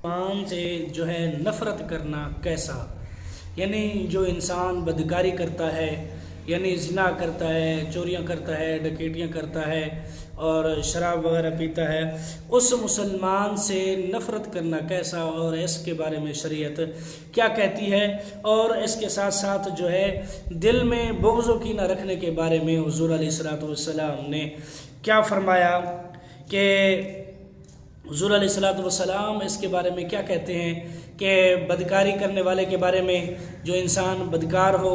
مسلمان سے جو ہے نفرت کرنا کیسا، یعنی جو انسان بدکاری کرتا ہے، یعنی زنا کرتا ہے، چوریاں کرتا ہے، ڈکیٹیاں کرتا ہے اور شراب وغیرہ پیتا ہے، اس مسلمان سے نفرت کرنا کیسا، اور اس کے بارے میں شریعت کیا کہتی ہے، اور اس کے ساتھ ساتھ جو ہے دل میں بغض و کینہ رکھنے کے بارے میں حضور علیہ الصلوۃ والسلام نے کیا فرمایا کہ حضور علیہ الصلوۃ والسلام اس کے بارے میں کیا کہتے ہیں کہ بدکاری کرنے والے کے بارے میں، جو انسان بدکار ہو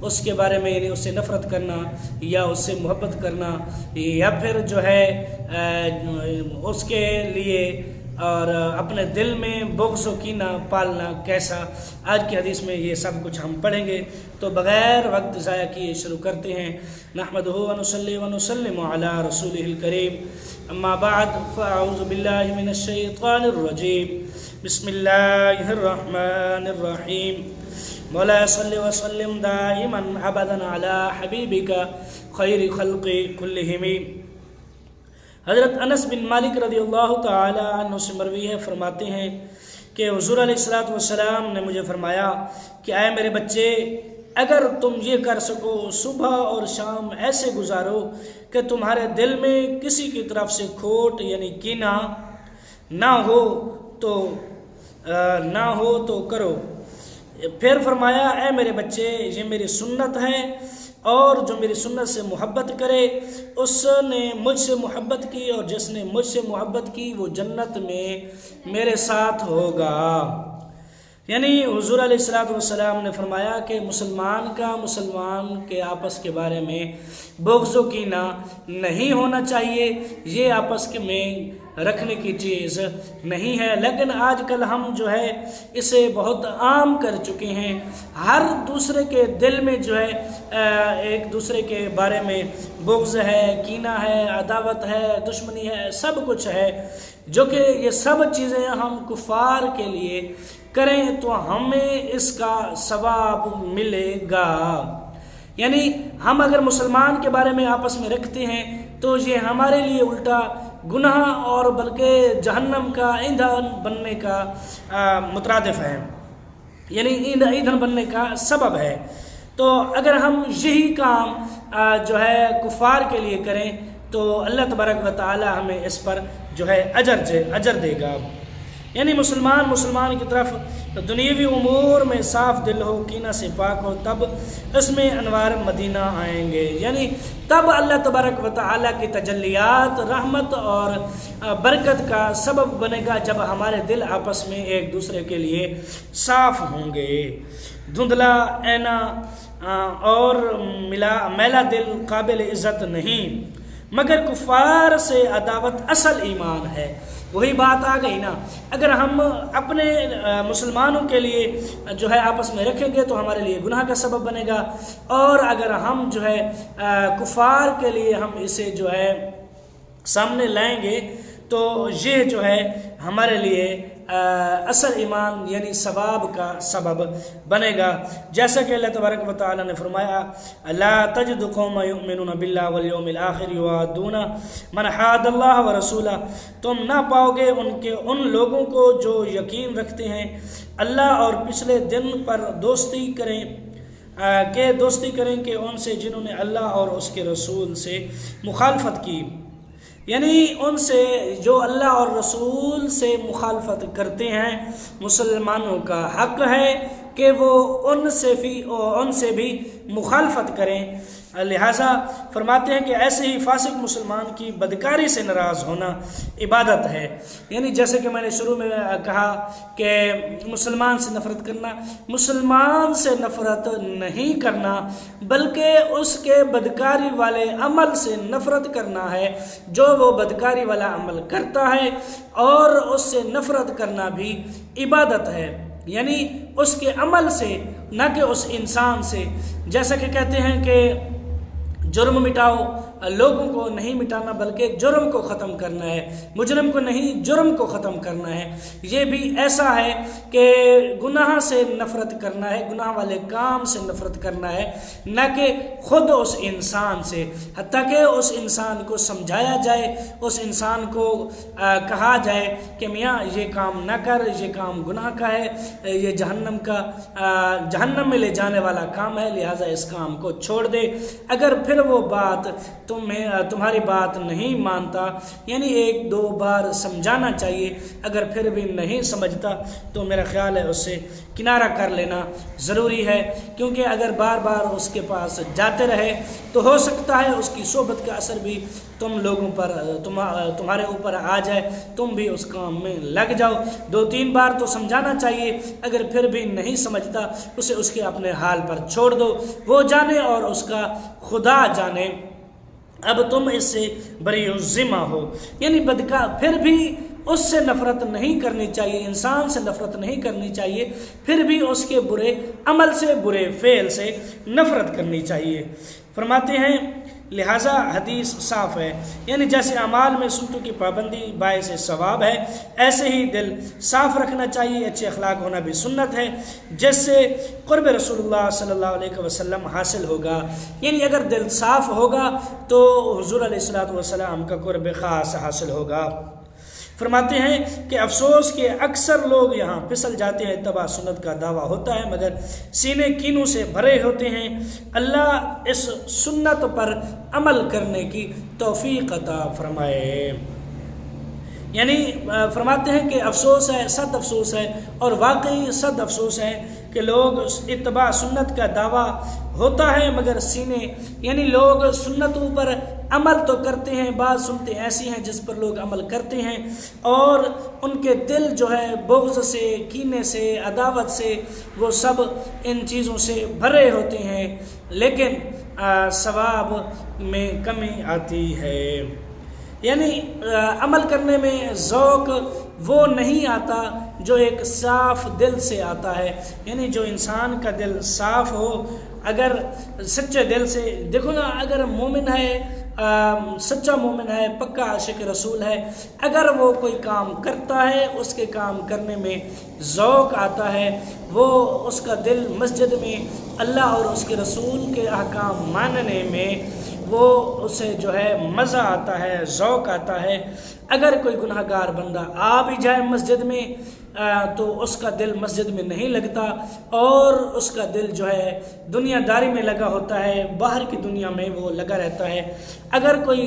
اس کے بارے میں، یعنی اس سے نفرت کرنا یا اس سے محبت کرنا، یا پھر جو ہے اس کے لیے اور اپنے دل میں بغض و کینہ پالنا کیسا، آج کی حدیث میں یہ سب کچھ ہم پڑھیں گے۔ تو بغیر وقت ضائع کیے شروع کرتے ہیں۔ نحمدہ ونصلی ونسلم علی رسولہ الکریم، اما بعد فاعوذ باللہ من الشیطان الرجیم، بسم اللہ الرحمن الرحیم، مولا صلی وسلم دائما ابدا علی حبیبک خیر خلق کلہم۔ حضرت انس بن مالک رضی اللہ تعالی عنہ سے مروی ہے، فرماتے ہیں کہ حضور علیہ الصلوۃ والسلام نے مجھے فرمایا کہ اے میرے بچے، اگر تم یہ کر سکو صبح اور شام ایسے گزارو کہ تمہارے دل میں کسی کی طرف سے کھوٹ یعنی کینہ نہ ہو تو کرو۔ پھر فرمایا اے میرے بچے، یہ میری سنت ہے، اور جو میری سنت سے محبت کرے اس نے مجھ سے محبت کی، اور جس نے مجھ سے محبت کی وہ جنت میں میرے ساتھ ہوگا۔ یعنی حضور علیہ الصلوۃ والسلام نے فرمایا کہ مسلمان کے آپس کے بارے میں بغض و کینہ نہیں ہونا چاہیے، یہ آپس کے میں رکھنے کی چیز نہیں ہے، لیکن آج کل ہم جو ہے اسے بہت عام کر چکے ہیں۔ ہر دوسرے کے دل میں جو ہے ایک دوسرے کے بارے میں بغض ہے، کینہ ہے، عداوت ہے، دشمنی ہے، سب کچھ ہے، جو کہ یہ سب چیزیں ہم کفار کے لیے کریں تو ہمیں اس کا ثواب ملے گا۔ یعنی ہم اگر مسلمان کے بارے میں آپس میں رکھتے ہیں تو یہ ہمارے لیے الٹا گناہ اور بلکہ جہنم کا ایندھن بننے کا مترادف ہے، یعنی ایندھن بننے کا سبب ہے۔ تو اگر ہم یہی کام جو ہے کفار کے لیے کریں تو اللہ تبارک و تعالی ہمیں اس پر جو ہے اجر دے گا۔ یعنی مسلمان کی طرف دنیاوی امور میں صاف دل ہو، کینہ سے پاک ہو، تب اس میں انوار مدینہ آئیں گے، یعنی تب اللہ تبارک و تعالی کی تجلیات رحمت اور برکت کا سبب بنے گا، جب ہمارے دل آپس میں ایک دوسرے کے لیے صاف ہوں گے۔ دھندلا اینا اور میلا دل قابل عزت نہیں، مگر کفار سے عداوت اصل ایمان ہے۔ وہی بات آ گئی نا، اگر ہم اپنے مسلمانوں کے لیے جو ہے آپس میں رکھیں گے تو ہمارے لیے گناہ کا سبب بنے گا، اور اگر ہم جو ہے کفار کے لیے ہم اسے جو ہے سامنے لائیں گے تو یہ جو ہے ہمارے لیے اصل ایمان یعنی ثواب کا سبب بنے گا، جیسا کہ اللہ تبارک و تعالی نے فرمایا لا تجد قوم یؤمنون باللہ والیوم الآخر یوادون من حاد اللہ ورسولہ، تم نہ پاؤ گے ان لوگوں کو جو یقین رکھتے ہیں اللہ اور پچھلے دن پر دوستی کریں کہ ان سے جنہوں نے اللہ اور اس کے رسول سے مخالفت کی، یعنی ان سے جو اللہ اور رسول سے مخالفت کرتے ہیں، مسلمانوں کا حق ہے کہ وہ ان سے بھی مخالفت کریں۔ لہٰذا فرماتے ہیں کہ ایسے ہی فاسق مسلمان کی بدکاری سے ناراض ہونا عبادت ہے۔ یعنی جیسے کہ میں نے شروع میں کہا کہ مسلمان سے نفرت کرنا، مسلمان سے نفرت نہیں کرنا بلکہ اس کے بدکاری والے عمل سے نفرت کرنا ہے، جو وہ بدکاری والا عمل کرتا ہے، اور اس سے نفرت کرنا بھی عبادت ہے، یعنی اس کے عمل سے نہ کہ اس انسان سے۔ جیسا کہ کہتے ہیں کہ جرم مٹاؤ لوگوں کو نہیں مٹانا بلکہ جرم کو ختم کرنا ہے، مجرم کو نہیں جرم کو ختم کرنا ہے۔ یہ بھی ایسا ہے کہ گناہ سے نفرت کرنا ہے، گناہ والے کام سے نفرت کرنا ہے، نہ کہ خود اس انسان سے، حتیٰ کہ اس انسان کو سمجھایا جائے، اس انسان کو کہا جائے کہ میاں یہ کام نہ کر، یہ کام گناہ کا ہے، یہ جہنم میں لے جانے والا کام ہے، لہٰذا اس کام کو چھوڑ دے۔ اگر پھر وہ بات تمہاری بات نہیں مانتا، یعنی ایک دو بار سمجھانا چاہیے، اگر پھر بھی نہیں سمجھتا تو میرا خیال ہے اس سے کنارہ کر لینا ضروری ہے، کیونکہ اگر بار بار اس کے پاس جاتے رہے تو ہو سکتا ہے اس کی صحبت کا اثر بھی تم لوگوں پر تمہارے اوپر آ جائے، تم بھی اس کام میں لگ جاؤ۔ 2-3 بار تو سمجھانا چاہیے، اگر پھر بھی نہیں سمجھتا اسے اس کے اپنے حال پر چھوڑ دو، وہ جانے اور اس کا خدا جانے، اب تم اس سے بری الذمہ ہو۔ یعنی پھر بھی اس سے نفرت نہیں کرنی چاہیے، انسان سے نفرت نہیں کرنی چاہیے، پھر بھی اس کے برے عمل سے، برے فعل سے نفرت کرنی چاہیے۔ فرماتے ہیں لہٰذا حدیث صاف ہے، یعنی جیسے اعمال میں سنتوں کی پابندی باعث ثواب ہے، ایسے ہی دل صاف رکھنا چاہیے، اچھے اخلاق ہونا بھی سنت ہے، جس سے قرب رسول اللہ صلی اللہ علیہ وسلم حاصل ہوگا۔ یعنی اگر دل صاف ہوگا تو حضور علیہ الصلوۃ والسلام کا قرب خاص حاصل ہوگا۔ فرماتے ہیں کہ افسوس کہ اکثر لوگ یہاں پھسل جاتے ہیں، اتباع سنت کا دعویٰ ہوتا ہے مگر سینے کینوں سے بھرے ہوتے ہیں۔ اللہ اس سنت پر عمل کرنے کی توفیق عطا فرمائے۔ یعنی فرماتے ہیں کہ افسوس ہے، صد افسوس ہے، اور واقعی صد افسوس ہے کہ لوگ اتباع سنت کا دعویٰ ہوتا ہے مگر سینے، یعنی لوگ سنتوں پر عمل تو کرتے ہیں، بعض سنتیں ایسی ہیں جس پر لوگ عمل کرتے ہیں اور ان کے دل جو ہے بغض سے، کینے سے، عداوت سے، وہ سب ان چیزوں سے بھرے ہوتے ہیں، لیکن ثواب میں کمی آتی ہے۔ یعنی عمل کرنے میں ذوق وہ نہیں آتا جو ایک صاف دل سے آتا ہے، یعنی جو انسان کا دل صاف ہو، اگر سچے دل سے دیکھو نا، اگر مومن ہے، سچا مومن ہے، پکا عاشق رسول ہے، اگر وہ کوئی کام کرتا ہے، اس کے کام کرنے میں ذوق آتا ہے، وہ اس کا دل مسجد میں اللہ اور اس کے رسول کے احکام ماننے میں وہ اسے جو ہے مزہ آتا ہے، ذوق آتا ہے۔ اگر کوئی گناہ گار بندہ آ بھی جائے مسجد میں تو اس کا دل مسجد میں نہیں لگتا، اور اس کا دل جو ہے دنیا داری میں لگا ہوتا ہے، باہر کی دنیا میں وہ لگا رہتا ہے۔ اگر کوئی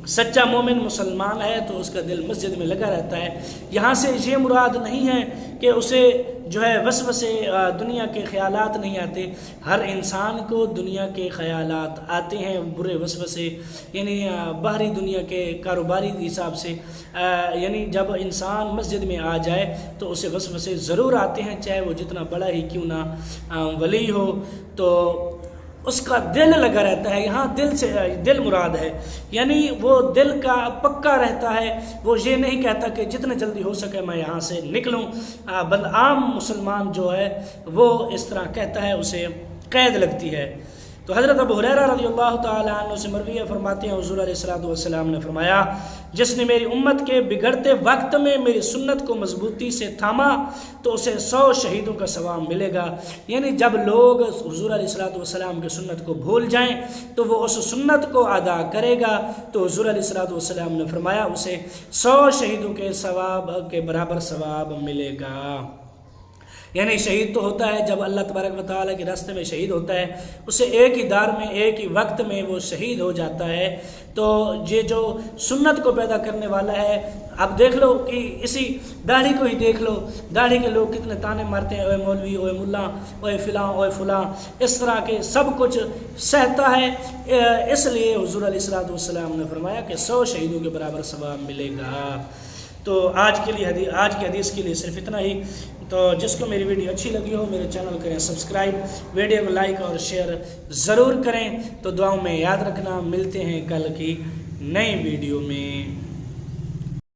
سچا مومن مسلمان ہے تو اس کا دل مسجد میں لگا رہتا ہے۔ یہاں سے یہ مراد نہیں ہے کہ اسے جو ہے وسوسے دنیا کے خیالات نہیں آتے، ہر انسان کو دنیا کے خیالات آتے ہیں، برے وسوسے، یعنی باہری دنیا کے کاروباری حساب سے، یعنی جب انسان مسجد میں آ جائے تو اسے وسوسے ضرور آتے ہیں، چاہے وہ جتنا بڑا ہی کیوں نہ ولی ہو، تو اس کا دل لگا رہتا ہے۔ یہاں دل سے دل مراد ہے، یعنی وہ دل کا پکا رہتا ہے، وہ یہ نہیں کہتا کہ جتنے جلدی ہو سکے میں یہاں سے نکلوں۔ بل عام مسلمان جو ہے وہ اس طرح کہتا ہے، اسے قید لگتی ہے۔ تو حضرت ابو ہریرہ رضی اللہ تعالیٰ عنہ سے مروی فرماتے ہیں حضور علیہ الصلوۃ والسلام نے فرمایا، جس نے میری امت کے بگڑتے وقت میں میری سنت کو مضبوطی سے تھاما تو اسے 100 شہیدوں کا ثواب ملے گا۔ یعنی جب لوگ حضور علیہ الصلوۃ والسلام کی سنت کو بھول جائیں تو وہ اس سنت کو ادا کرے گا، تو حضور علیہ الصلوۃ والسلام نے فرمایا اسے 100 شہیدوں کے ثواب کے برابر ثواب ملے گا۔ یعنی شہید تو ہوتا ہے جب اللہ تبارک و تعالیٰ کے راستے میں شہید ہوتا ہے، اسے ایک ہی دار میں، ایک ہی وقت میں وہ شہید ہو جاتا ہے۔ تو یہ جو سنت کو پیدا کرنے والا ہے، اب دیکھ لو کہ اسی داڑھی کو ہی دیکھ لو، داڑھی کے لوگ کتنے تانے مارتے ہیں، اوے مولوی، اوے ملا، اوے فلاں، اوے فلاں، اس طرح کے سب کچھ سہتا ہے۔ اس لیے حضور علیہ الصلوۃ والسلام نے فرمایا کہ 100 شہیدوں کے برابر ثواب ملے گا۔ تو آج کی حدیث کے لیے صرف اتنا ہی۔ تو جس کو میری ویڈیو اچھی لگی ہو میرے چینل کو کریں سبسکرائب، ویڈیو کو لائک اور شیئر ضرور کریں۔ تو دعاؤں میں یاد رکھنا، ملتے ہیں کل کی نئی ویڈیو میں۔